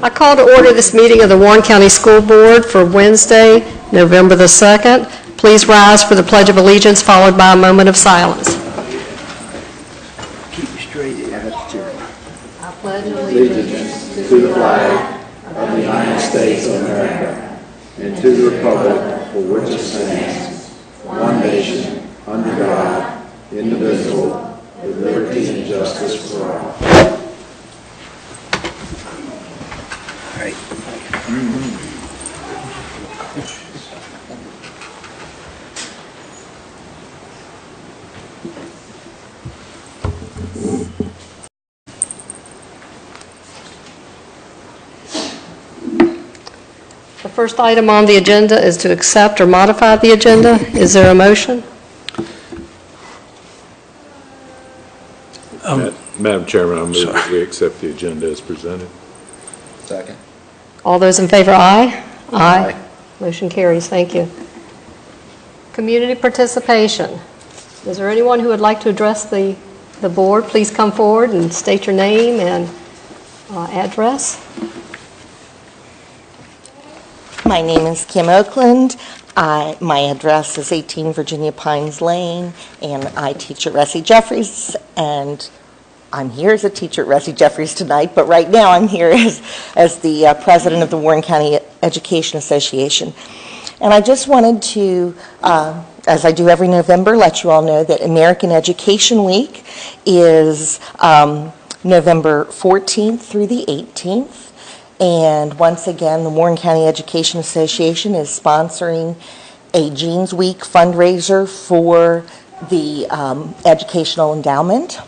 I call to order this meeting of the Warren County School Board for Wednesday, November the 2nd. Please rise for the Pledge of Allegiance, followed by a moment of silence. Keep you straight, that's true. I pledge allegiance to the flag of the United States of America and to the republic for which it stands, one nation, under God, indivisible, with liberty and justice for all. All right. The first item on the agenda is to accept or modify the agenda. Is there a motion? Madam Chairman, I move that we accept the agenda as presented. Second. All those in favor, aye? Aye. Motion carries. Thank you. Community participation. Is there anyone who would like to address the board? Please come forward and state your name and address. My name is Kim Oakland. My address is 18 Virginia Pines Lane, and I teach at Ressie Jeffries, and I'm here as a teacher at Ressie Jeffries tonight, but right now I'm here as the president of the Warren County Education Association. And I just wanted to, as I do every November, let you all know that American Education Week is November 14th through the 18th. And once again, the Warren County Education Association is sponsoring a Jeans Week fundraiser for the Educational Endowment.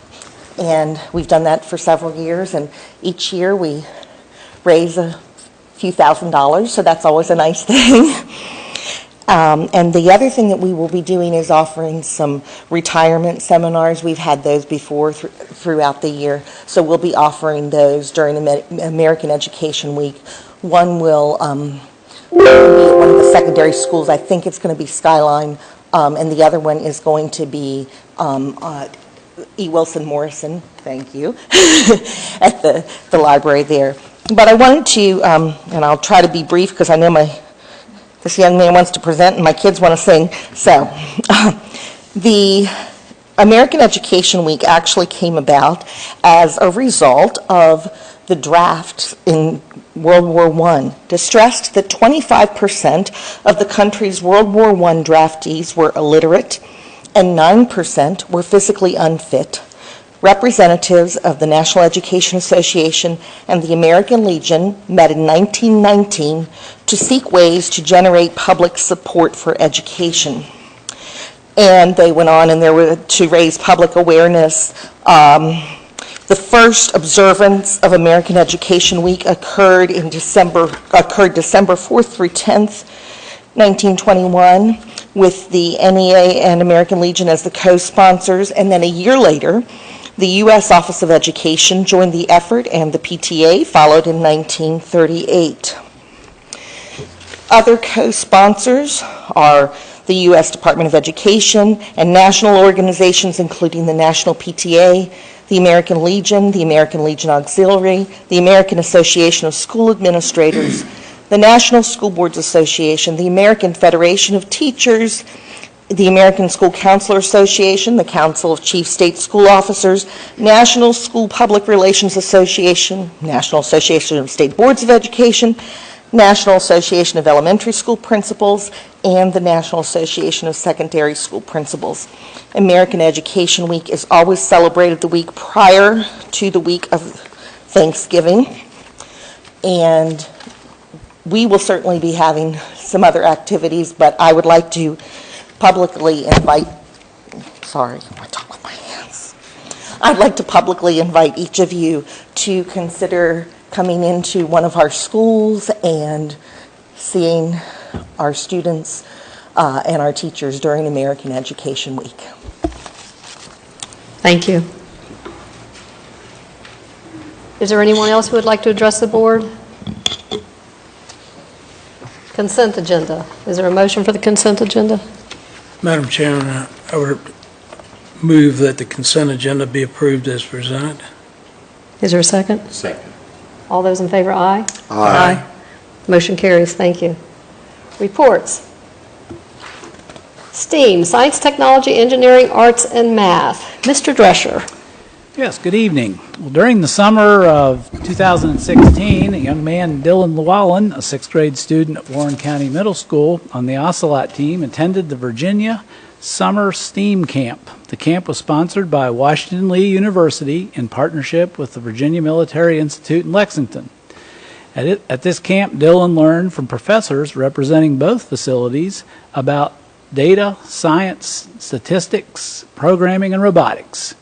And we've done that for several years, and each year we raise a few $1,000s, so that's always a nice thing. And the other thing that we will be doing is offering some retirement seminars. We've had those before throughout the year, so we'll be offering those during American Education Week. One will be at one of the secondary schools. I think it's going to be Skyline, and the other one is going to be E. Wilson Morrison, thank you, at the library there. But I wanted to, and I'll try to be brief because I know this young man wants to present and my kids want to sing. So the American Education Week actually came about as a result of the draft in World War I. Distressed that 25% of the country's World War I draftees were illiterate and 9% were physically unfit. Representatives of the National Education Association and the American Legion met in 1919 to seek ways to generate public support for education. And they went on to raise public awareness. The first observance of American Education Week occurred December 4th through 10th, 1921, with the NEA and American Legion as the co-sponsors, and then a year later, the U.S. Office of Education joined the effort, and the PTA followed in 1938. Other co-sponsors are the U.S. Department of Education and national organizations including the National PTA, the American Legion Auxiliary, the American Association of School Administrators, the National School Boards Association, the American Federation of Teachers, the American School Counselor Association, the Council of Chief State School Officers, National School Public Relations Association, National Association of State Boards of Education, National Association of Elementary School Principals, and the National Association of Secondary School Principals. American Education Week is always celebrated the week prior to the week of Thanksgiving, and we will certainly be having some other activities, but I would like to publicly invite, I talk with my hands. I'd like to publicly invite each of you to consider coming into one of our schools and seeing our students and our teachers during American Education Week. Thank you. Is there anyone else who would like to address the board? Consent agenda. Is there a motion for the consent agenda? Madam Chairman, I would move that the consent agenda be approved as presented. Is there a second? Second. All those in favor, aye. Aye. Motion carries. Thank you. Reports. STEAM, Science, Technology, Engineering, Arts, and Math. Mr. Drescher. Yes, good evening. Well, during the summer of 2016, a young man, Dylan Llewellyn, a 6th grade student at Warren County Middle School on the Ocelot team, attended the Virginia Summer STEAM Camp. The camp was sponsored by Washington Lee University in partnership with the Virginia Military Institute in Lexington. At this camp, Dylan learned from professors representing both facilities about data, science, statistics, programming, and robotics.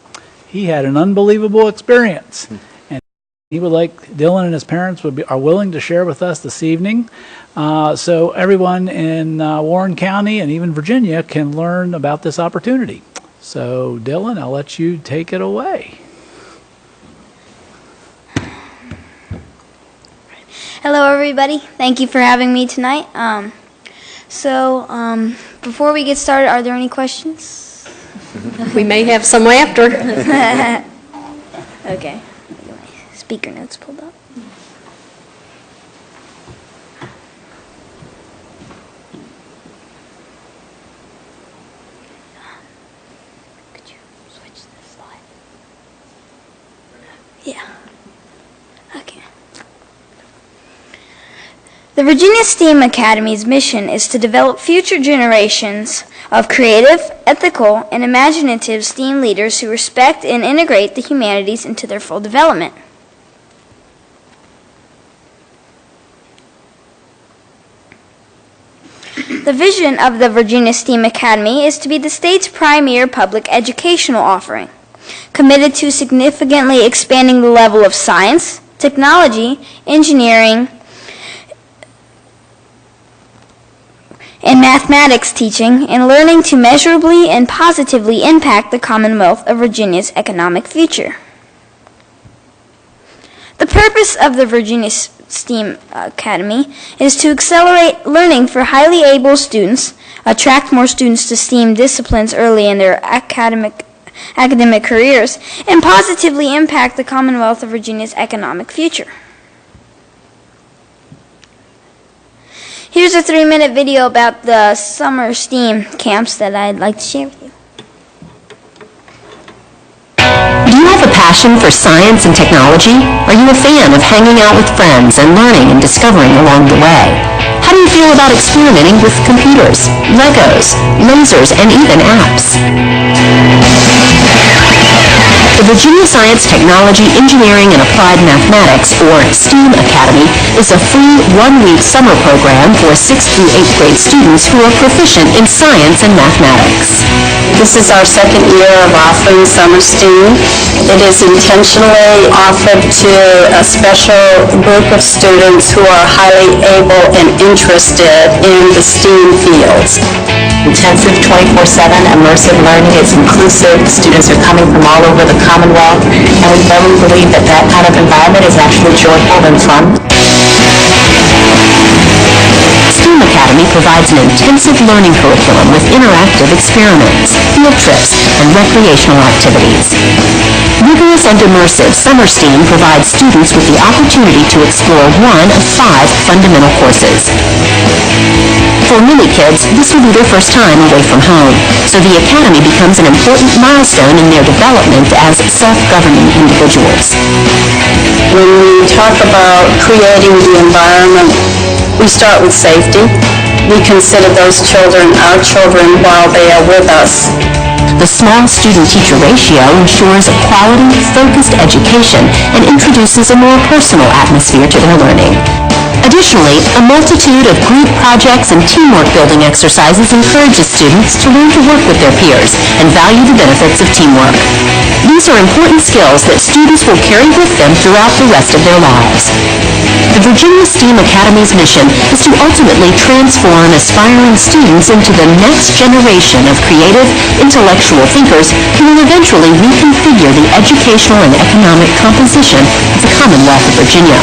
He had an unbelievable experience, and he would like Dylan and his parents are willing to share with us this evening, so everyone in Warren County and even Virginia can learn about this opportunity. So, Dylan, I'll let you take it away. Hello, everybody. Thank you for having me tonight. Before we get started, are there any questions? We may have some after. Okay. Let me get my speaker notes pulled up. Could you switch this slide? Yeah. Okay. The Virginia STEAM Academy's mission is to develop future generations of creative, ethical, and imaginative STEAM leaders who respect and integrate the humanities into their full development. The vision of the Virginia STEAM Academy is to be the state's premier public educational offering, committed to significantly expanding the level of science, technology, engineering, and mathematics teaching and learning to measurably and positively impact the Commonwealth of Virginia's economic future. The purpose of the Virginia STEAM Academy is to accelerate learning for highly able students, attract more students to STEAM disciplines early in their academic careers, and positively impact the Commonwealth of Virginia's economic future. Here's a 3-minute video about the summer STEAM camps that I'd like to share with you. Do you have a passion for science and technology? Are you a fan of hanging out with friends and learning and discovering along the way? How do you feel about experimenting with computers, Legos, lasers, and even apps? The Virginia Science, Technology, Engineering, and Applied Mathematics, or STEAM Academy, is a free 1-week summer program for 6th through 8th grade students who are proficient in science and mathematics. This is our second year of offering summer STEAM. It is intentionally offered to a special group of students who are highly able and interested in the STEAM fields. Intensive 24/7 immersive learning is inclusive. Students are coming from all over the Commonwealth, and we firmly believe that that kind of environment is actually joyful and fun. STEAM Academy provides an intensive learning curriculum with interactive experiments, field trips, and recreational activities. Rigorous and immersive summer STEAM provides students with the opportunity to explore one of 5 fundamental courses. For many kids, this will be their first time away from home, so the Academy becomes an important milestone in their development as self-governing individuals. When we talk about creating the environment, we start with safety. We consider those children our children while they are with us. The small student-teacher ratio ensures a quality, focused education and introduces a more personal atmosphere to their learning. Additionally, a multitude of group projects and teamwork-building exercises encourages students to learn to work with their peers and value the benefits of teamwork. These are important skills that students will carry with them throughout the rest of their lives. The Virginia STEAM Academy's mission is to ultimately transform aspiring students into the next generation of creative, intellectual thinkers who will eventually reconfigure the educational and economic composition of the Commonwealth of Virginia.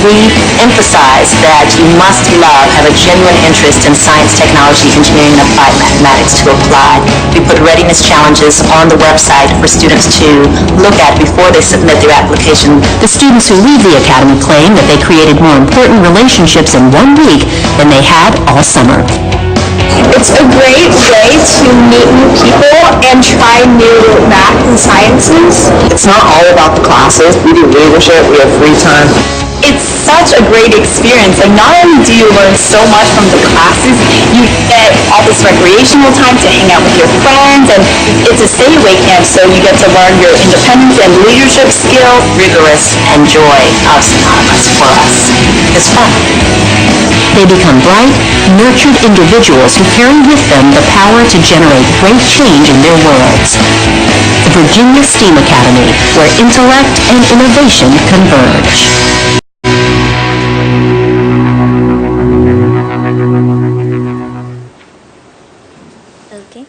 re-emphasize that you must have a genuine interest in science, technology, engineering, and applied mathematics to apply. We put readiness challenges on the website for students to look at before they submit their application. The students who leave the academy claim that they created more important relationships in 1 week than they had all summer. It's a great way to meet new people and try new math and sciences. It's not all about the classes. We do leadership, we have free time. It's such a great experience. Like, not only do you learn so much from the classes, you get all this recreational time to hang out with your friends, and it's a stay-away camp, so you get to learn your independence and leadership skills. Rigorous and joy are synonymous for us. It's fun. They become bright, nurtured individuals who carry with them the power to generate great change in their worlds. The Virginia STEAM Academy, where intellect and innovation converge. Okay.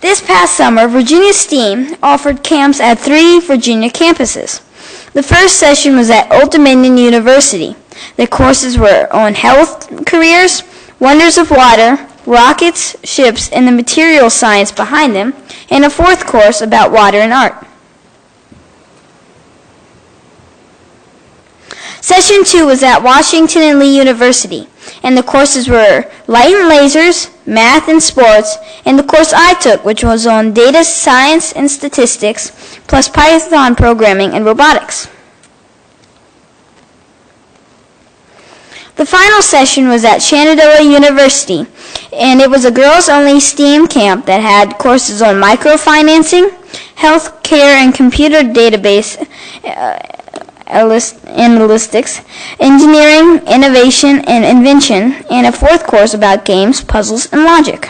This past summer, Virginia STEAM offered camps at 3 Virginia campuses. The first session was at Old Dominion University. The courses were on health careers, wonders of water, rockets, ships, and the material science behind them, and a fourth course about water and art. Session 2 was at Washington and Lee University, and the courses were light and lasers, math and sports, and the course I took, which was on data science and statistics, plus Python programming and robotics. The final session was at Shenandoah University, and it was a girls-only STEAM camp that had courses on microfinancing, health care and computer database analytics, engineering, innovation, and invention, and a fourth course about games, puzzles, and logic.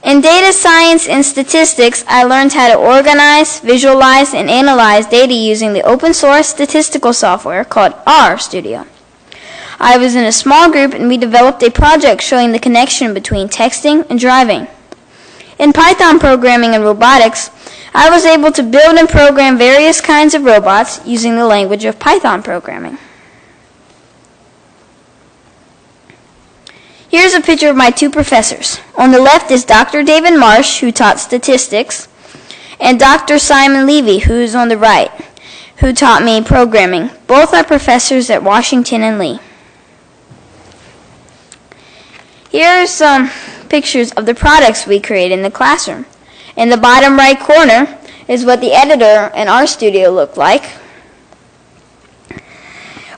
In data science and statistics, I learned how to organize, visualize, and analyze data using the open source statistical software called RStudio. I was in a small group and we developed a project showing the connection between texting and driving. In Python programming and robotics, I was able to build and program various kinds of robots using the language of Python programming. Here's a picture of my 2 professors. On the left is Dr. David Marsh, who taught statistics, and Dr. Simon Levy, who's on the right, who taught me programming. Both are professors at Washington and Lee. Here are some pictures of the products we create in the classroom. In the bottom right corner is what the editor in RStudio looked like.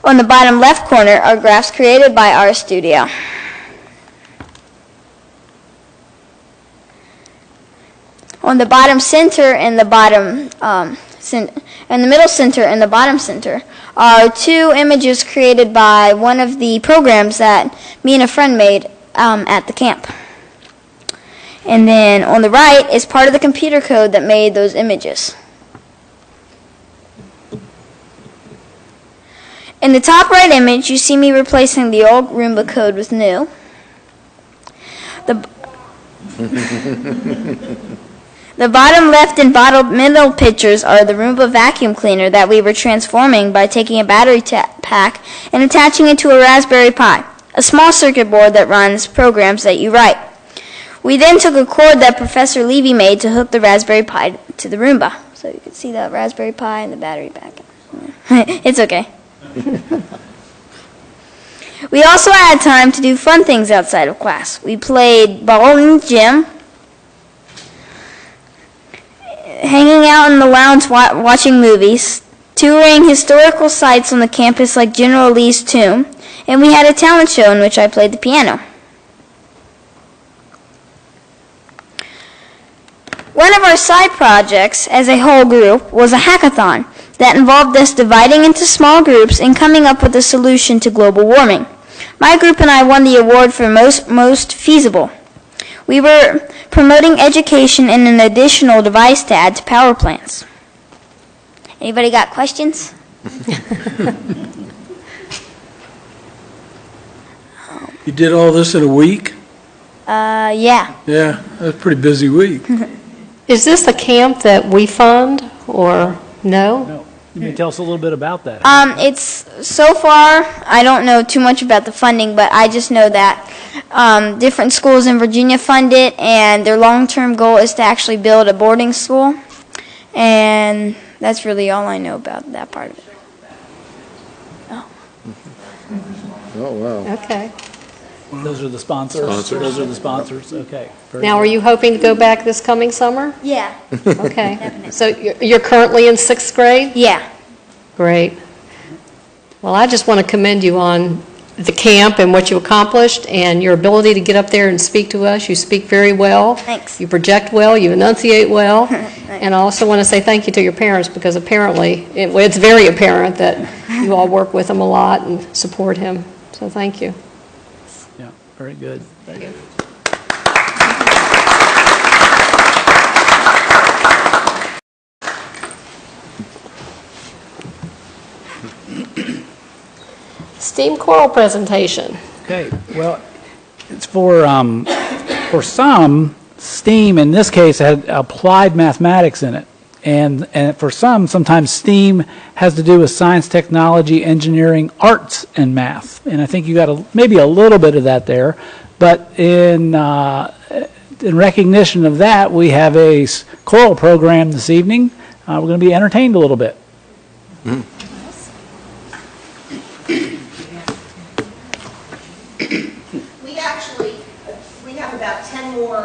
On the bottom left corner are graphs created by RStudio. On the bottom center and the bottom and the middle center and the bottom center are 2 images created by one of the programs that me and a friend made at the camp. And then on the right is part of the computer code that made those images. In the top right image, you see me replacing the old Roomba code with new. The bottom left and bottom middle pictures are the Roomba vacuum cleaner that we were transforming by taking a battery pack and attaching it to a Raspberry Pi, a small circuit board that runs programs that you write. We then took a cord that Professor Levy made to hook the Raspberry Pi to the Roomba. So you can see the Raspberry Pi and the battery pack. It's okay. We also had time to do fun things outside of class. We played ball in the gym, hanging out in the lounge watching movies, touring historical sites on the campus like General Lee's tomb, and we had a talent show in which I played the piano. One of our side projects as a whole group was a hackathon that involved us dividing into small groups and coming up with a solution to global warming. My group and I won the award for most feasible. We were promoting education and an additional device to add to power plants. Anybody got questions? You did all this in a week? Yeah. Yeah, that was a pretty busy week. Is this a camp that we fund, or no? No. You may tell us a little bit about that. It's so far, I don't know too much about the funding, but I just know that different schools in Virginia fund it, and their long-term goal is to actually build a boarding school. And that's really all I know about that part of it. Oh, wow. Okay. Those are the sponsors? Those are the sponsors, okay. Very Now, are good. you hoping to go back this coming summer? Yeah. Okay. Definitely. So you're currently in 6th grade? Yeah. Great. Well, I just want to commend you on the camp and what you accomplished and your ability to get up there and speak to us. You speak very well. Thanks. You project well, you enunciate well. And I also want to say thank you to your parents, because apparently, it's very apparent that you all work with him a lot and support him. So thank you. Yeah, very good. Very good. STEAM choral presentation. Okay, well, it's for some, STEAM in this case had applied mathematics in it. And for some, sometimes STEAM has to do with science, technology, engineering, arts, and math. And I think you got maybe a little bit of that there. But in recognition of that, we have a choral program this evening. We're going to be entertained a little bit. We have about 10 more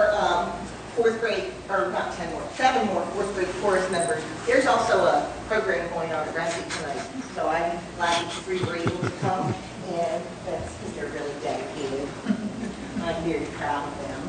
fourth grade, or not 10 more, 7 more fourth grade chorus members. There's also a program going on at Resi tonight, so I'm glad that you three were able to come, and that's because they're really dedicated. I'm very proud of them.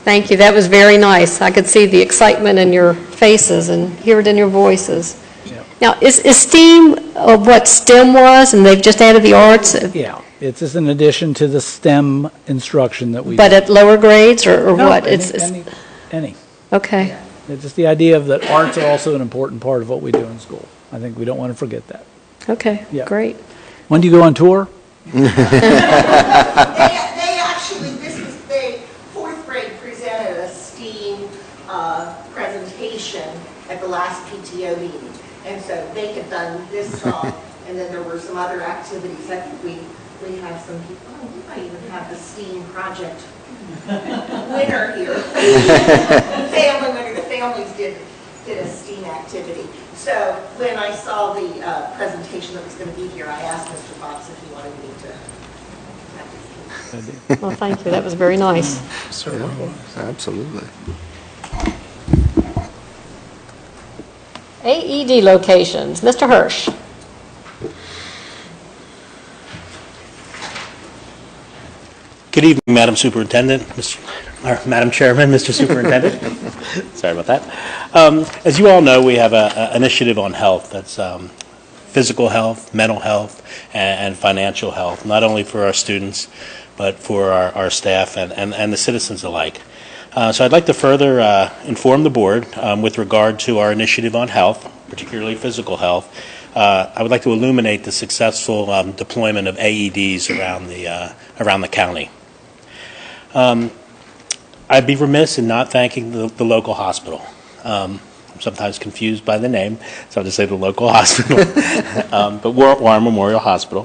Thank you. That was very nice. I could see the excitement in your faces and hear it in your voices. Yeah, Now, is STEAM what STEM was, and they've just added the arts? Yeah, it's just an addition to the STEM instruction that we But do. at lower grades, or No, what? any. Okay. It's just the idea of that arts are also an important part of what we do in school. I think we don't want to forget that. Okay, Yeah. great. When do you go on tour? They actually, the fourth grade presented a STEAM presentation at the last PTO meeting. And so they had done this song, and then there were some other activities. I think we have some people, we might even have the STEAM project winner here. Family winner, the families did a STEAM activity. So when I saw the presentation that was going to be here, I asked Mr. Fox if he wanted me to. Well, thank you. That was very nice. Certainly. Absolutely. AED locations. Mr. Hirsch. Good evening, Madam Superintendent, or Madam Chairman, Mr. Superintendent. Sorry about that. As you all know, we have an initiative on health that's physical health, mental health, and financial health, not only for our students, but for our staff and the citizens alike. So I'd like to further inform the board with regard to our initiative on health, particularly physical health. I would like to illuminate the successful deployment of AEDs around the county. I'd be remiss in not thanking the local hospital. I'm sometimes confused by the name, so I'll just say the local hospital, but Warren Memorial Hospital,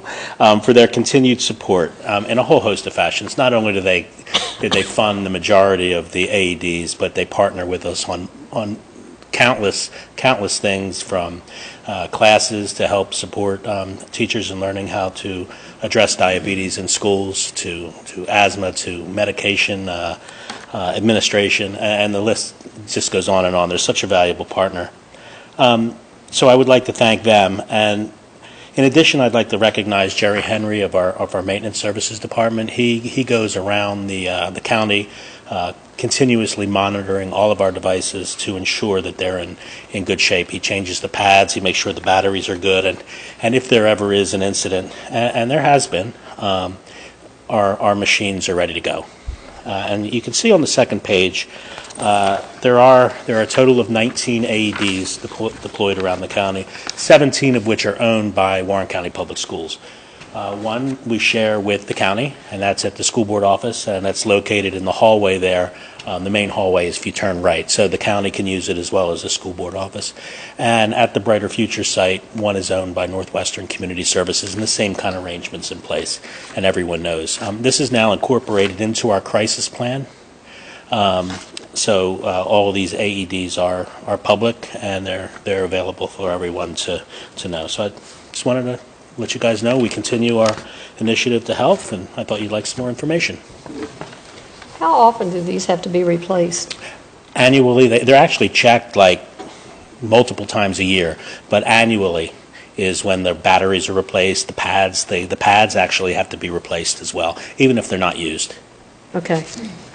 for their continued support in a whole host of fashions. Not only did they fund the majority of the AEDs, but they partner with us on countless things, from classes to help support teachers in learning how to address diabetes in schools, to asthma, to medication administration, and the list just goes on and on. They're such a valuable partner. So I would like to thank them. And in addition, I'd like to recognize Jerry Henry of our maintenance services department. He goes around the county continuously monitoring all of our devices to ensure that they're in good shape. He changes the pads, he makes sure the batteries are good, and if there ever is an incident, and there has been, our machines are ready to go. And you can see on the second page, there are a total of 19 AEDs deployed around the county, 17 of which are owned by Warren County Public Schools. One we share with the county, and that's at the school board office, and that's located in the hallway there. The main hallway is if you turn right, so the county can use it as well as the school board office. And at the Brighter Future site, one is owned by Northwestern Community Services, and the same kind of arrangements in place, and everyone knows. This is now incorporated into our crisis plan. So all of these AEDs are public, and they're available for everyone to know. So I just wanted to let you guys know we continue our initiative to health, and I thought you'd like some more information. How often do these have to be replaced? Annually, they're actually checked like multiple times a year, but annually is when the batteries are replaced, the pads actually have to be replaced as well, even if they're not used. Okay.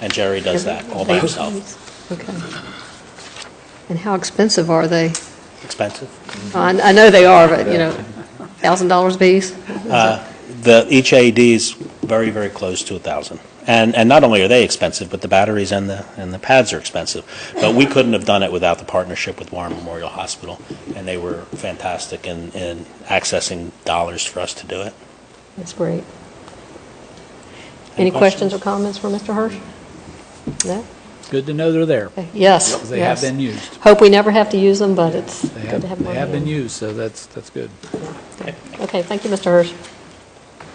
And Jerry does that all by himself. Okay. And how expensive are they? Expensive? I know they are, but, $1,000 a piece? Each AED is very, very close to $1,000. And not only are they expensive, but the batteries and the pads are expensive. But we couldn't have done it without the partnership with Warren Memorial Hospital, and they were fantastic in accessing dollars for us to do it. That's great. Any questions or comments for Mr. Hirsch? No? It's good to know they're there. Yes. Because they have been used. Hope we never have to use them, but it's good to have them. They have been used, so that's good. Okay, thank you, Mr. Hirsch.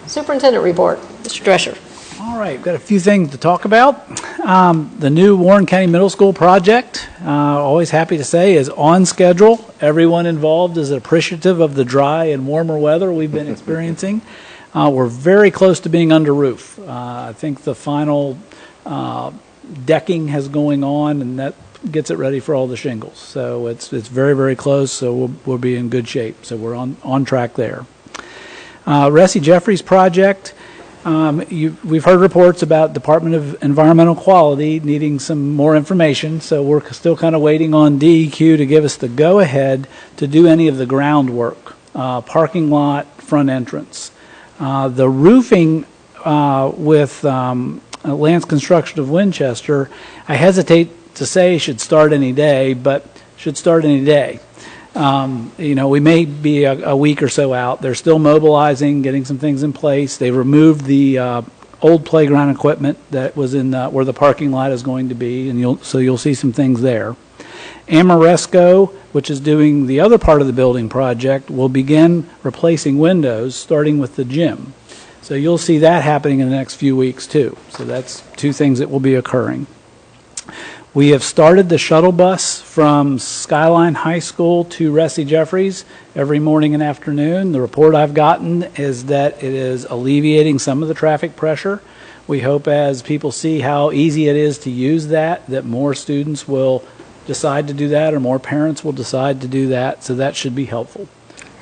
Superintendent report, Mr. Drescher. All right, we've got a few things to talk about. The new Warren County Middle School project, always happy to say, is on schedule. Everyone involved is appreciative of the dry and warmer weather we've been experiencing. We're very close to being under roof. I think the final decking has going on, and that gets it ready for all the shingles. So it's very, very close, so we'll be in good shape. So we're on track there. Ressie Jeffries project We've heard reports about Department of Environmental Quality needing some more information, so we're still kind of waiting on DEQ to give us the go-ahead to do any of the groundwork, parking lot, front entrance. The roofing with Lance Construction of Winchester, I hesitate to say should start any day, but should start any day. We may be a week or so out. They're still mobilizing, getting some things in place. They removed the old playground equipment that was in where the parking lot is going to be, and you'll see some things there. Amoresco, which is doing the other part of the building project, will begin replacing windows, starting with the gym. So you'll see that happening in the next few weeks too. So that's two things that will be occurring. We have started the shuttle bus from Skyline High School to Resi Jeffries every morning and afternoon. The report I've gotten is that it is alleviating some of the traffic pressure. We hope as people see how easy it is to use that more students will decide to do that, or more parents will decide to do that, so that should be helpful.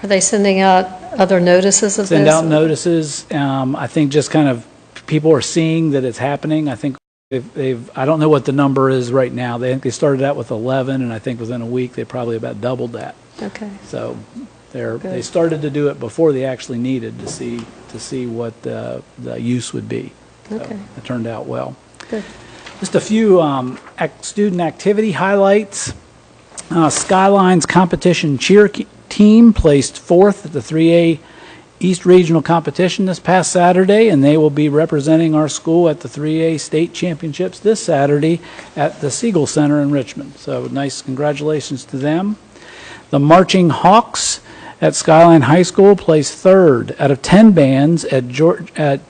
Are they sending out other notices of this? Send out notices. I think just kind of people are seeing that it's happening. I think I don't know what the number is right now. They started out with 11, and I think within a week they probably about doubled that. Okay. So they started to do it before they actually needed to see what the use would be. Okay. So it turned out well. Good. Just a few student activity highlights. Skyline's competition cheer team placed 4th at the 3A East Regional Competition this past Saturday, and they will be representing our school at the 3A State Championships this Saturday at the Siegel Center in Richmond. So nice congratulations to them. The Marching Hawks at Skyline High School placed 3rd out of 10 bands at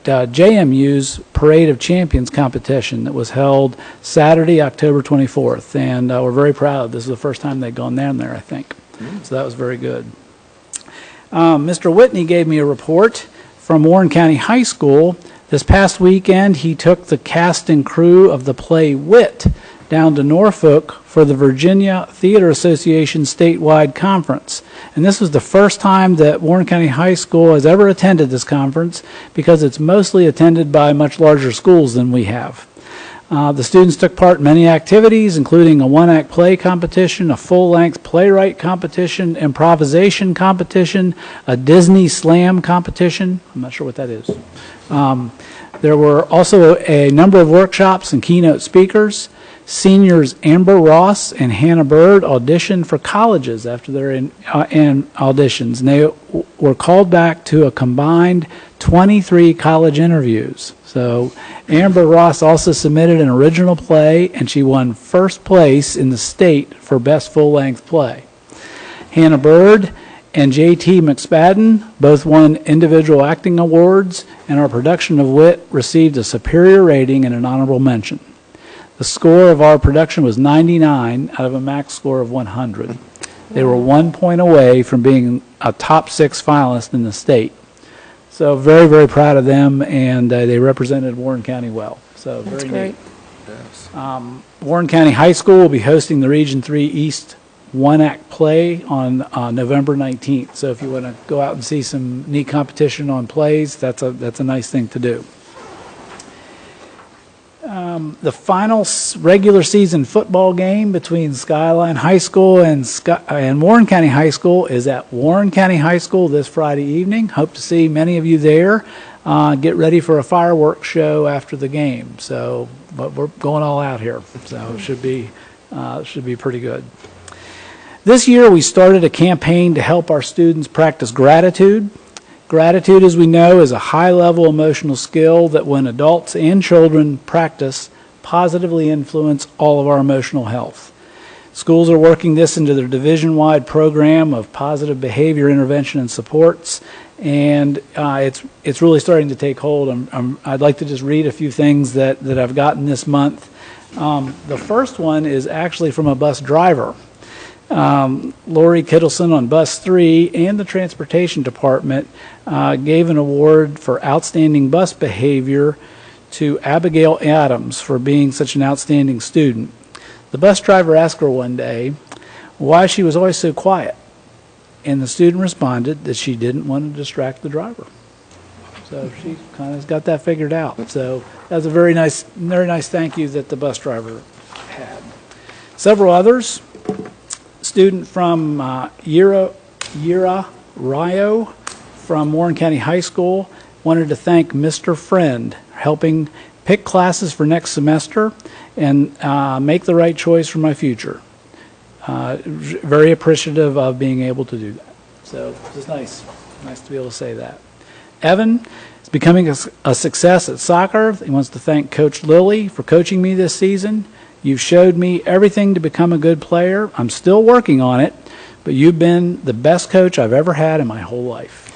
JMU's Parade of Champions competition that was held Saturday, October 24th. And we're very proud. This is the first time they've gone down there, I think. So that was very good. Mr. Whitney gave me a report from Warren County High School. This past weekend, he took the cast and crew of the play Wit down to Norfolk for the Virginia Theater Association statewide conference. And this was the first time that Warren County High School has ever attended this conference, because it's mostly attended by much larger schools than we have. The students took part in many activities, including a one-act play competition, a full-length playwright competition, improvisation competition, a Disney slam competition. I'm not sure what that is. There were also a number of workshops and keynote speakers. Seniors Amber Ross and Hannah Bird auditioned for colleges after their auditions, and they were called back to a combined 23 college interviews. So Amber Ross also submitted an original play, and she won first place in the state for Best Full-Length Play. Hannah Bird and J.T. McSpadden both won individual acting awards, and our production of Wit received a superior rating and an honorable mention. The score of our production was 99 out of a max score of 100. They were 1 point away from being a top 6 finalist in the state. So very, very proud of them, and they represented Warren County well. So That's very great. neat. Yes. Warren County High School will be hosting the Region 3 East one-act play on November 19th. So if you want to go out and see some neat competition on plays, that's a nice thing to do. The final regular season football game between Skyline High School and Warren County High School is at Warren County High School this Friday evening. Hope to see many of you there. Get ready for a fireworks show after the game. So, but we're going all out here, so it should be pretty good. This year we started a campaign to help our students practice gratitude. Gratitude, as we know, is a high-level emotional skill that when adults and children practice, positively influence all of our emotional health. Schools are working this into their division-wide program of positive behavior intervention and supports, and it's really starting to take hold. I'd like to just read a few things that I've gotten this month. The first one is actually from a bus driver. Lori Kittleson on Bus 3 and the Transportation Department gave an award for outstanding bus behavior to Abigail Adams for being such an outstanding student. The bus driver asked her one day why she was always so quiet, and the student responded that she didn't want to distract the driver. So she kind of got that figured out. So that was a very nice thank you that the bus driver had. Several others. Student from Yira Rio from Warren County High School wanted to thank Mr. Friend, helping pick classes for next semester and make the right choice for my future. Very appreciative of being able to do that. So it's nice to be able to say that. Evan is becoming a success at soccer. He wants to thank Coach Lilly for coaching me this season. You've showed me everything to become a good player. I'm still working on it, but you've been the best coach I've ever had in my whole life.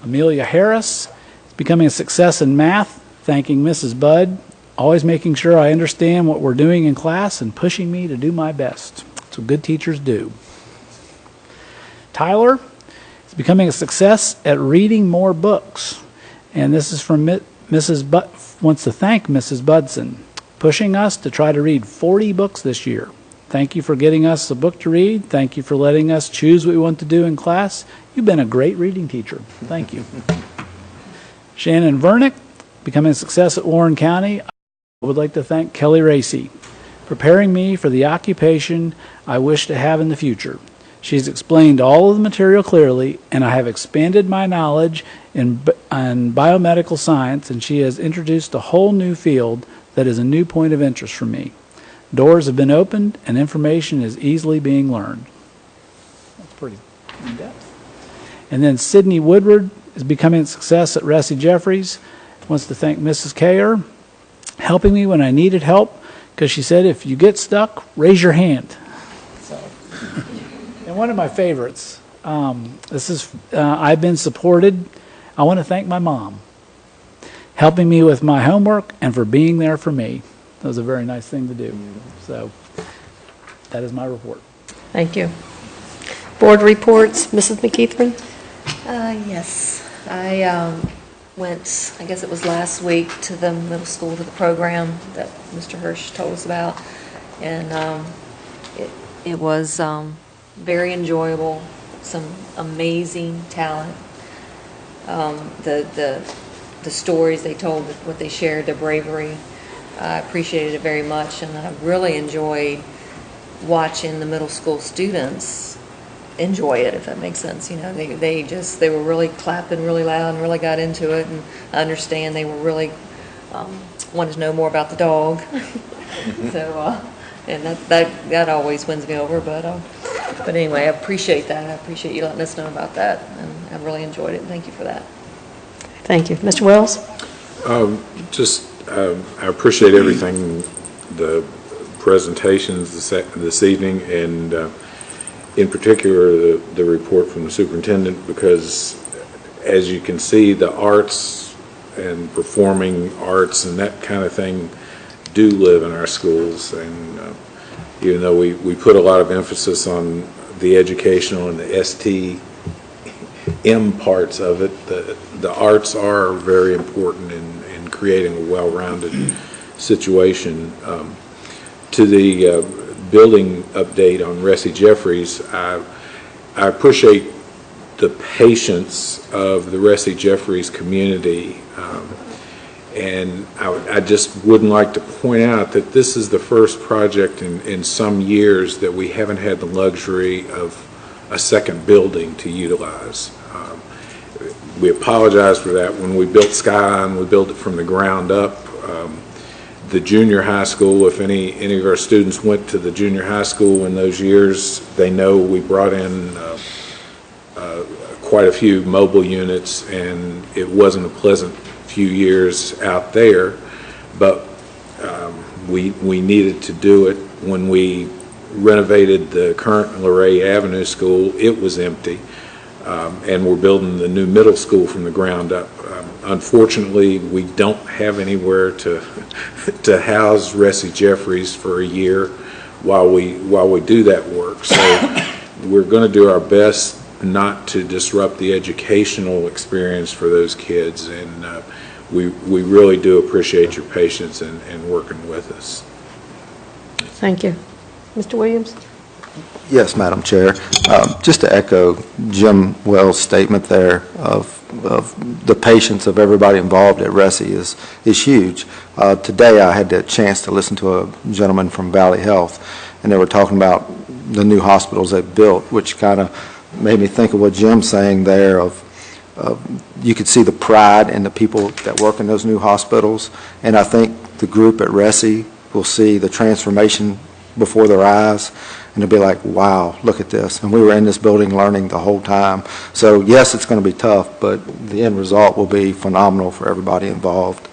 Amelia Harris is becoming a success in math, thanking Mrs. Budd, always making sure I understand what we're doing in class and pushing me to do my best. That's what good teachers do. Tyler is becoming a success at reading more books, and this is from wants to thank Mrs. Budson, pushing us to try to read 40 books this year. Thank you for getting us a book to read. Thank you for letting us choose what we want to do in class. You've been a great reading teacher. Thank you. Shannon Vernick, becoming a success at Warren County. I would like to thank Kelly Racy, preparing me for the occupation I wish to have in the future. She's explained all of the material clearly, and I have expanded my knowledge in biomedical science, and she has introduced a whole new field that is a new point of interest for me. Doors have been opened, and information is easily being learned. That's pretty in-depth. And then Sydney Woodward is becoming a success at Ressie Jeffries. Wants to thank Mrs. Kayer, helping me when I needed help, because she said, if you get stuck, raise your hand. So. And one of my favorites, I've been supported. I want to thank my mom, helping me with my homework and for being there for me. That was a very nice thing to do. So that is my report. Thank you. Board reports, Mrs. McKeithrin? Yes. I went, I guess it was last week, to the middle school, to the program that Mr. Hirsch told us about. And it was very enjoyable, some amazing talent. The stories they told, what they shared, their bravery, I appreciated it very much, and I really enjoyed watching the middle school students enjoy it, if that makes sense. You know, they were really clapping really loud and really got into it, and I understand they were really wanted to know more about the dog. So and that always wins me over, but anyway, I appreciate that. I appreciate you letting us know about that, and I really enjoyed it. Thank you for that. Thank you. Mr. Wells? I appreciate everything, the presentations this evening, and in particular the report from the superintendent, because as you can see, the arts and performing arts and that kind of thing do live in our schools. And even though we put a lot of emphasis on the educational and the STEM parts of it, the arts are very important in creating a well-rounded situation. To the building update on Ressie Jeffries, I appreciate the patience of the Ressie Jeffries community, and I just would like to point out that this is the first project in some years that we haven't had the luxury of a second building to utilize. We apologize for that. When we built Skyline, we built it from the ground up. The junior high school, if any of our students went to the junior high school in those years, they know we brought in quite a few mobile units, and it wasn't a pleasant few years out there, but we needed to do it. When we renovated the current Luray Avenue School, it was empty. And we're building the new middle school from the ground up. Unfortunately, we don't have anywhere to house Ressie Jeffries for a year while we do that work. So we're going to do our best not to disrupt the educational experience for those kids, and we really do appreciate your patience and working with us. Thank you. Mr. Williams? Yes, Madam Chair. Just to echo Jim Wells' statement there of the patience of everybody involved at Resi is huge. Today I had the chance to listen to a gentleman from Valley Health, and they were talking about the new hospitals they've built, which kind of made me think of what Jim's saying there of you could see the pride in the people that work in those new hospitals, and I think the group at Resi will see the transformation before their eyes, and they'll be like, wow, look at this. And we were in this building learning the whole time. So yes, it's going to be tough, but the end result will be phenomenal for everybody involved.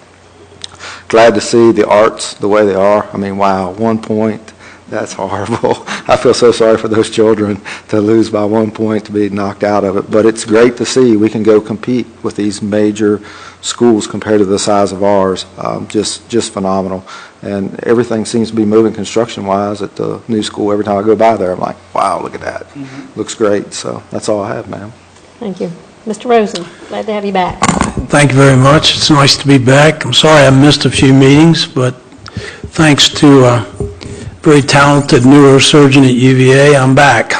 Glad to see the arts the way they are. I mean, wow, 1 point. That's horrible. I feel so sorry for those children to lose by 1 point, to be knocked out of it. But it's great to see we can go compete with these major schools compared to the size of ours. Just phenomenal. And everything seems to be moving construction-wise at the new school. Every time I go by there, I'm like, wow, look at that. Looks great. So that's all I have, ma'am. Thank you. Mr. Rosen, glad to have you back. Thank you very much. It's nice to be back. I'm sorry I missed a few meetings, but thanks to a very talented neurosurgeon at UVA, I'm back.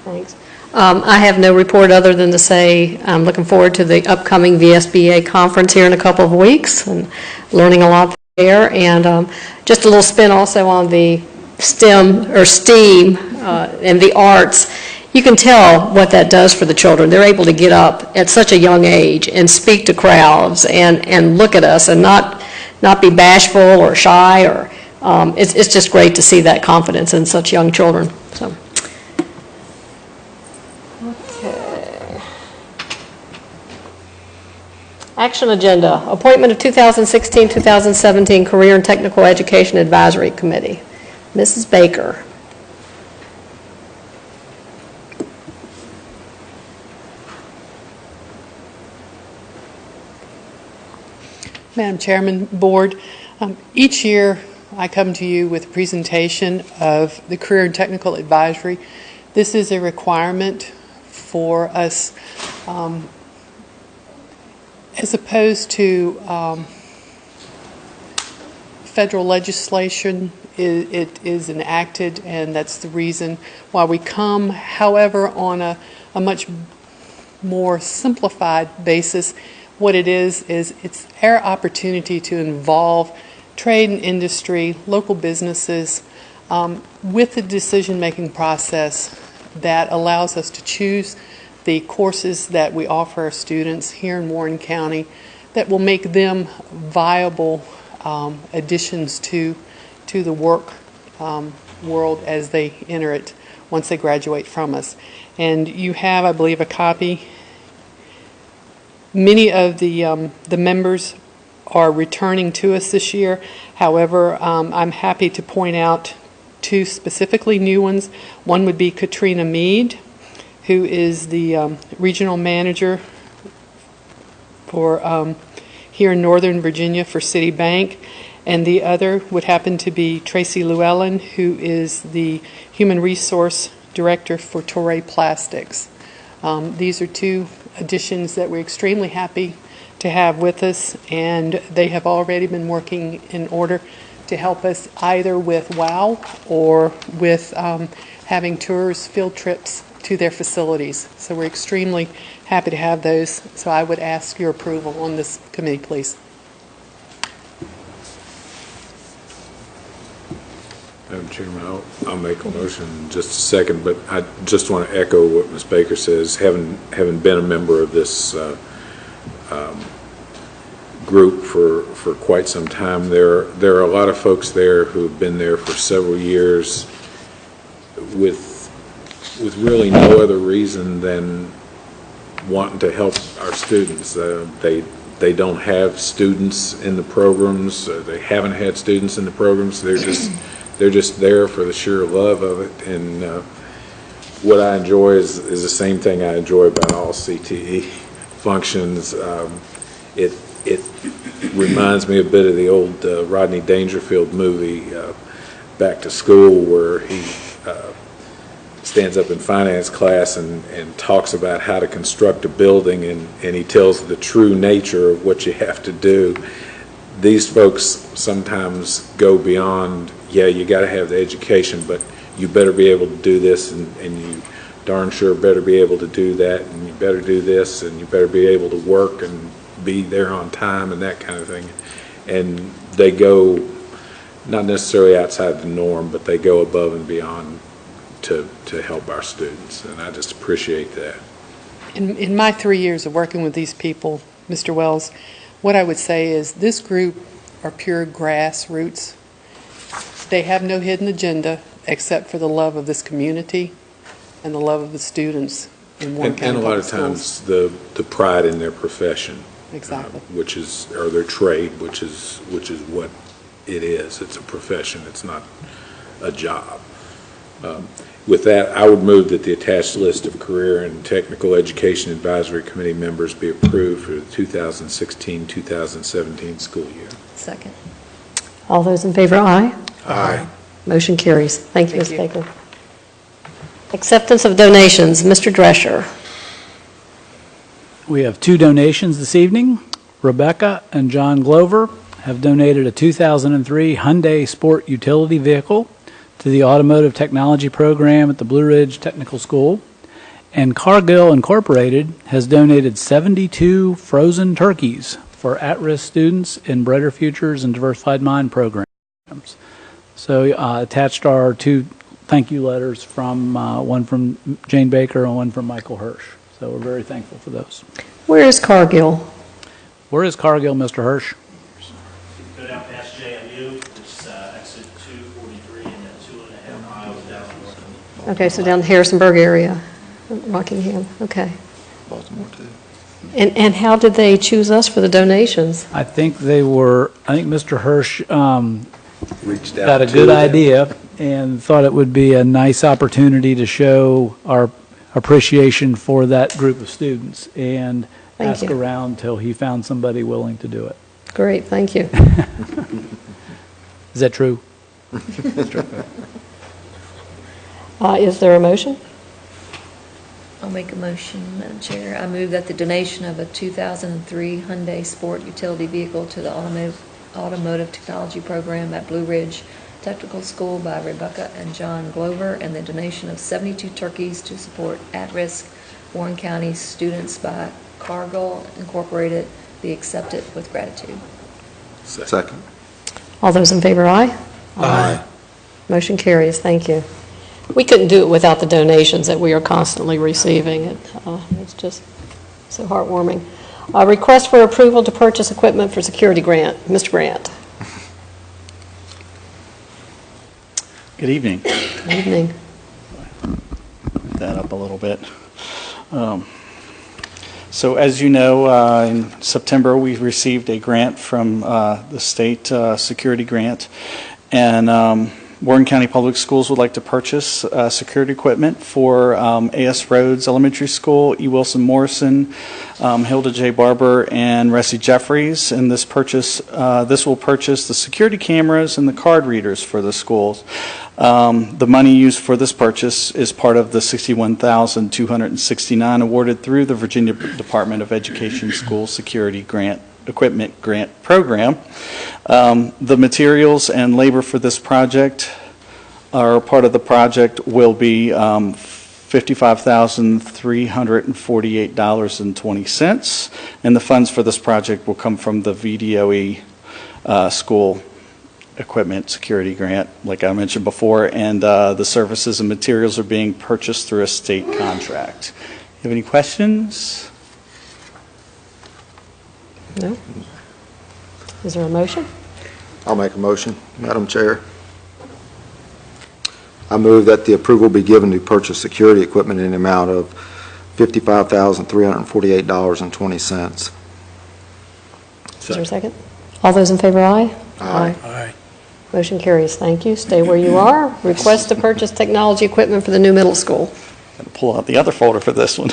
Thanks. I have no report other than to say I'm looking forward to the upcoming VSBA conference here in a couple of weeks and learning a lot there. And just a little spin also on the STEM or STEAM and the arts. You can tell what that does for the children. They're able to get up at such a young age and speak to crowds and look at us and not be bashful or shy, or it's just great to see that confidence in such young children. So, okay. Action agenda: appointment of 2016-2017 Career and Technical Education Advisory Committee. Mrs. Baker. Madam Chairman, Board, each year I come to you with a presentation of the Career and Technical Advisory. This is a requirement for us as opposed to federal legislation. It is enacted, and that's the reason why we come. However, on a much more simplified basis, what it is it's our opportunity to involve trade and industry, local businesses, with the decision-making process that allows us to choose the courses that we offer our students here in Warren County that will make them viable additions to the work world as they enter it once they graduate from us. And you have, I believe, a copy. Many of the members are returning to us this year. However, I'm happy to point out two specifically new ones. One would be Katrina Mead, who is the regional manager for here in Northern Virginia for Citibank, and the other would happen to be Tracy Llewellyn, who is the human resource director for Torrey Plastics. These are two additions that we're extremely happy to have with us, and they have already been working in order to help us either with WOW or with having tours, field trips to their facilities. So we're extremely happy to have those. So I would ask your approval on this committee, please. Madam Chairman, I'll make a motion in just a second, but I just want to echo what Ms. Baker says. Having been a member of this group for quite some time, there are a lot of folks there who have been there for several years with really no other reason than wanting to help our students. They don't have students in the programs. They haven't had students in the programs. They're just there for the sheer love of it. And what I enjoy is the same thing I enjoy about all CTE functions. It reminds me a bit of the old Rodney Dangerfield movie, Back to School, where he stands up in finance class and talks about how to construct a building, and he tells the true nature of what you have to do. These folks sometimes go beyond, yeah, you got to have the education, but you better be able to do this, and you darn sure better be able to do that, and you better do this, and you better be able to work and be there on time and that kind of thing. And they go not necessarily outside the norm, but they go above and beyond to help our students, and I just appreciate that. In my 3 years of working with these people, Mr. Wells, what I would say is this group are pure grassroots. They have no hidden agenda except for the love of this community and the love of the students in Warren County And a lot Public of times Schools. the pride in their profession. Exactly. Or their trade, which is what it is. It's a profession. It's not a job. With that, I would move that the attached list of Career and Technical Education Advisory Committee members be approved for the 2016-2017 school year. Second. All those in favor, aye. Aye. Motion carries. Thank you, Ms. Thank you. Baker. Acceptance of donations, Mr. Drescher. We have 2 donations this evening. Rebecca and John Glover have donated a 2003 Hyundai Sport utility vehicle to the Automotive Technology Program at the Blue Ridge Technical School. And Cargill Incorporated has donated 72 frozen turkeys for at-risk students in Brighter Futures and Diversified Mind programs. So attached are 2 thank you letters, from one from Jane Baker and one from Michael Hirsch. So we're very thankful for those. Where is Cargill? Where is Cargill, Mr. Hirsch? Go down past JMU, it's exit 243, and then 2.5 miles down north. Okay, so down the Harrisonburg area, Rockingham. Okay. Baltimore, too. And how did they choose us for the donations? I think Mr. Hirsch Reached out had a to good them. idea and thought it would be a nice opportunity to show our appreciation for that group of students and Thank ask you. around till he found somebody willing to do it. Great, thank you. Is that true? Is there a motion? I'll make a motion, Madam Chair. I move that the donation of a 2003 Hyundai Sport utility vehicle to the Automotive Technology Program at Blue Ridge Technical School by Rebecca and John Glover, and the donation of 72 turkeys to support at-risk Warren County students by Cargill Incorporated be accepted with gratitude. Second. All those in favor, aye? Aye. Motion carries, thank you. We couldn't do it without the donations that we are constantly receiving. It's just so heartwarming. Request for approval to purchase equipment for security grant. Mr. Grant. Good evening. Good evening. Move that up a little bit. So as you know, in September we received a grant from the state security grant, and Warren County Public Schools would like to purchase security equipment for A.S. Rhodes Elementary School, E. Wilson Morrison, Hilda J. Barber, and Ressie Jeffries. And this will purchase the security cameras and the card readers for the schools. The money used for this purchase is part of the $61,269 awarded through the Virginia Department of Education School Security Equipment Grant Program. The materials and labor for this project, or part of the project, will be $55,348.20, and the funds for this project will come from the VDOE school equipment security grant, like I mentioned before, and the services and materials are being purchased through a state contract. You have any questions? No? Is there a motion? I'll make a motion, Madam Chair. I move that the approval be given to purchase security equipment in the amount of $55,348.20. Is there a second? All those in favor, aye? Aye. Aye. Motion carries. Thank you. Stay where you are. Request to purchase technology equipment for the new middle school. I'm going to pull out the other folder for this one.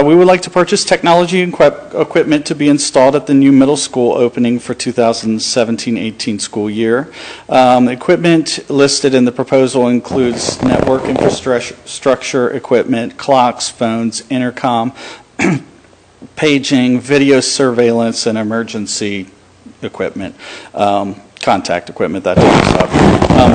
We would like to purchase technology equipment to be installed at the new middle school opening for 2017-18 school year. Equipment listed in the proposal includes network infrastructure equipment, clocks, phones, intercom, paging, video surveillance, and emergency equipment. contact equipment that holds up.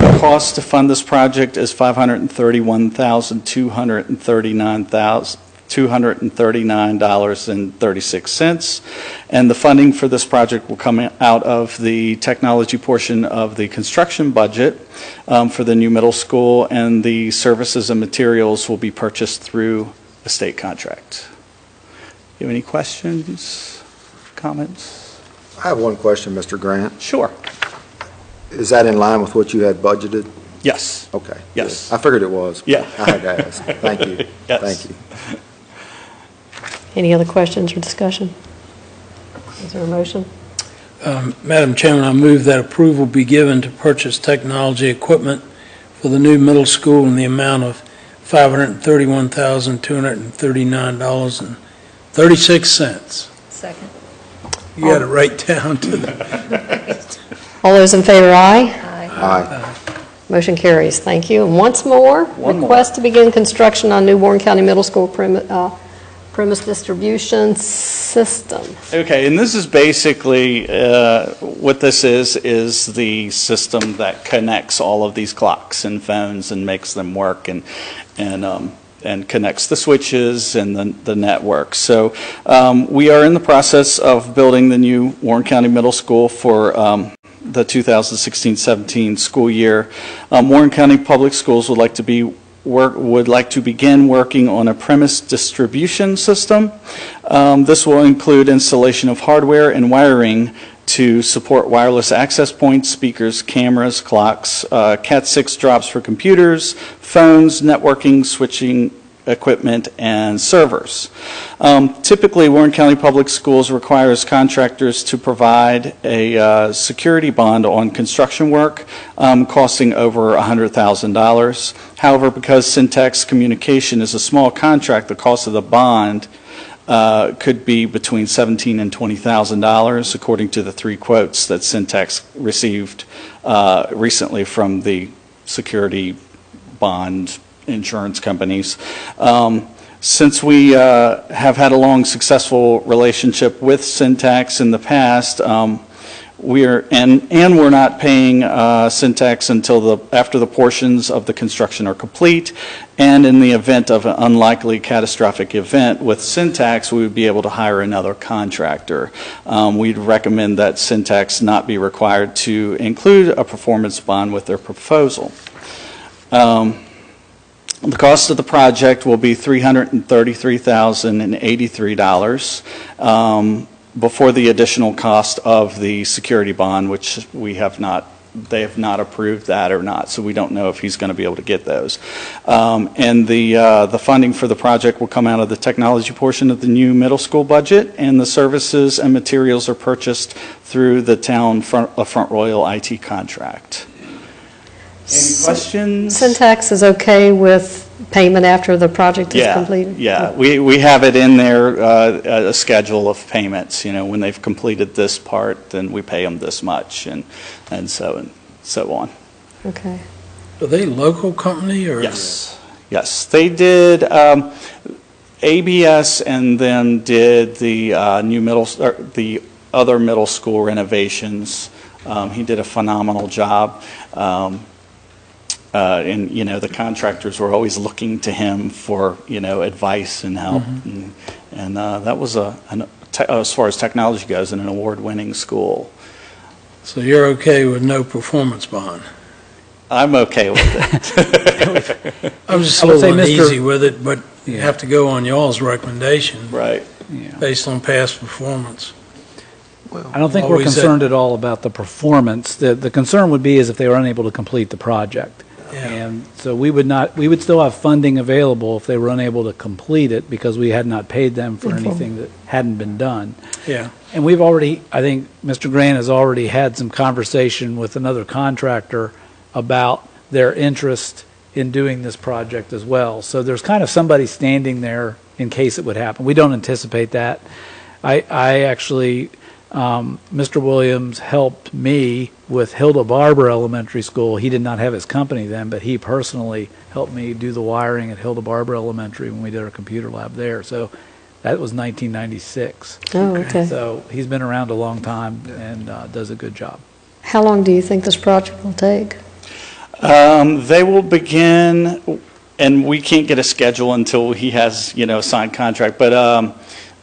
The cost to fund this project is $531,239.36, and the funding for this project will come out of the technology portion of the construction budget for the new middle school, and the services and materials will be purchased through a state contract. You have any questions, comments? I have one question, Mr. Grant. Sure. Is that in line with what you had budgeted? Yes. Okay. Yes. Good. I figured it was. But Yeah. I had to ask. Thank you. Yes. Thank you. Any other questions or discussion? Is there a motion? Madam Chairman, I move that approval be given to purchase technology equipment for the new middle school in the amount of $531,239.36. Second. You got it right down to the... All those in favor, aye? Aye. Motion carries. Thank you. And once more, request to begin construction on new Warren County Middle School premise distribution system. Okay, and this is basically, what this is the system that connects all of these clocks and phones and makes them work and connects the switches and the network. So we are in the process of building the new Warren County Middle School for the 2016-17 school year. Warren County Public Schools would like to begin working on a premise distribution system. This will include installation of hardware and wiring to support wireless access points, speakers, cameras, clocks, Cat6 drops for computers, phones, networking, switching equipment, and servers. Typically, Warren County Public Schools requires contractors to provide a security bond on construction work costing over $100,000. However, because Syntax Communication is a small contract, the cost of the bond could be between $17,000 and $20,000, according to the 3 quotes that Syntax received recently from the security bond insurance companies. Since we have had a long, successful relationship with Syntax in the past, we're not paying Syntax until after the portions of the construction are complete, and in the event of an unlikely catastrophic event with Syntax, we would be able to hire another contractor. We'd recommend that Syntax not be required to include a performance bond with their proposal. The cost of the project will be $333,083 before the additional cost of the security bond, which they have not approved that or not, so we don't know if he's going to be able to get those. And the funding for the project will come out of the technology portion of the new middle school budget, and the services and materials are purchased through the town Front Royal IT contract. Any questions? Syntax is okay with payment after the project is completed? Yeah, we have it in there, a schedule of payments. You know, when they've completed this part, then we pay them this much, and so on. Okay. Are they a local company or? Yes, they did ABS, and then did the the other middle school renovations. He did a phenomenal job. And, you know, the contractors were always looking to him for, you know, advice and help. And that was, as far as technology goes, an award-winning school. So you're okay with no performance bond? I'm okay with it. I'm just a little uneasy with it, but you have to go on y'all's recommendation. Right. Based on past performance. I don't think we're concerned at all about the performance. The concern would be is if they were unable to complete the project. And so we would still have funding available if they were unable to complete it because we had not paid them for anything that hadn't been done. Yeah. And we've already, I think Mr. Grant has already had some conversation with another contractor about their interest in doing this project as well. So there's kind of somebody standing there in case it would happen. We don't anticipate that. I actually, Mr. Williams helped me with Hilda Barber Elementary School. He did not have his company then, but he personally helped me do the wiring at Hilda Barber Elementary when we did our computer lab there. So that was 1996. Oh, okay. So he's been around a long time and does a good job. How long do you think this project will take? They will begin, and we can't get a schedule until he has, a signed contract, but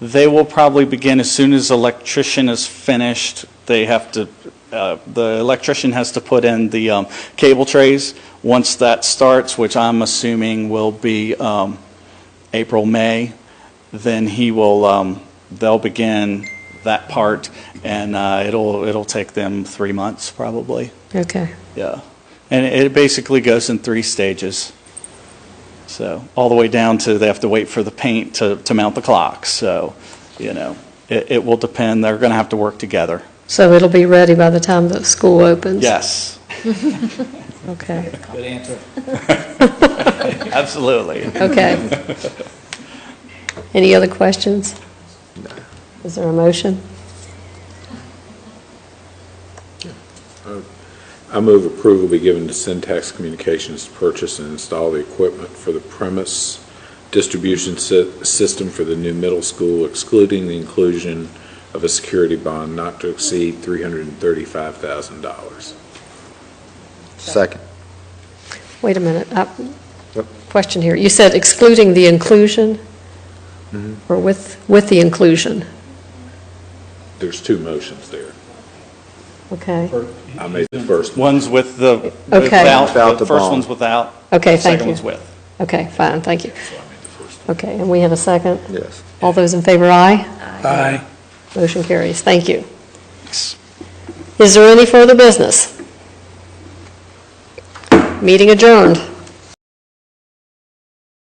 they will probably begin as soon as the electrician is finished. They have to, the electrician has to put in the cable trays. Once that starts, which I'm assuming will be April, May, then they'll begin that part, and it'll take them 3 months probably. Okay. Yeah. And it basically goes in 3 stages. So all the way down to they have to wait for the paint to mount the clocks. So, it will depend. They're going to have to work together. So it'll be ready by the time the school opens? Yes. Okay. Good answer. Absolutely. Okay. Any other questions? No. Is there a motion? I move approval be given to Syntax Communications to purchase and install the equipment for the premise distribution system for the new middle school, excluding the inclusion of a security bond not to exceed $335,000. Second. Wait a minute. Question here. You said excluding the inclusion or with the inclusion? There's 2 motions there. Okay. I made the first one. One's with the, Okay. Without the the first bond. one's without. Okay, the thank second you. one's with. Okay, fine, thank you. Okay, and we have a second? Yes. All those in favor, aye? Aye. Motion carries. Thank you. Is there any further business? Meeting adjourned.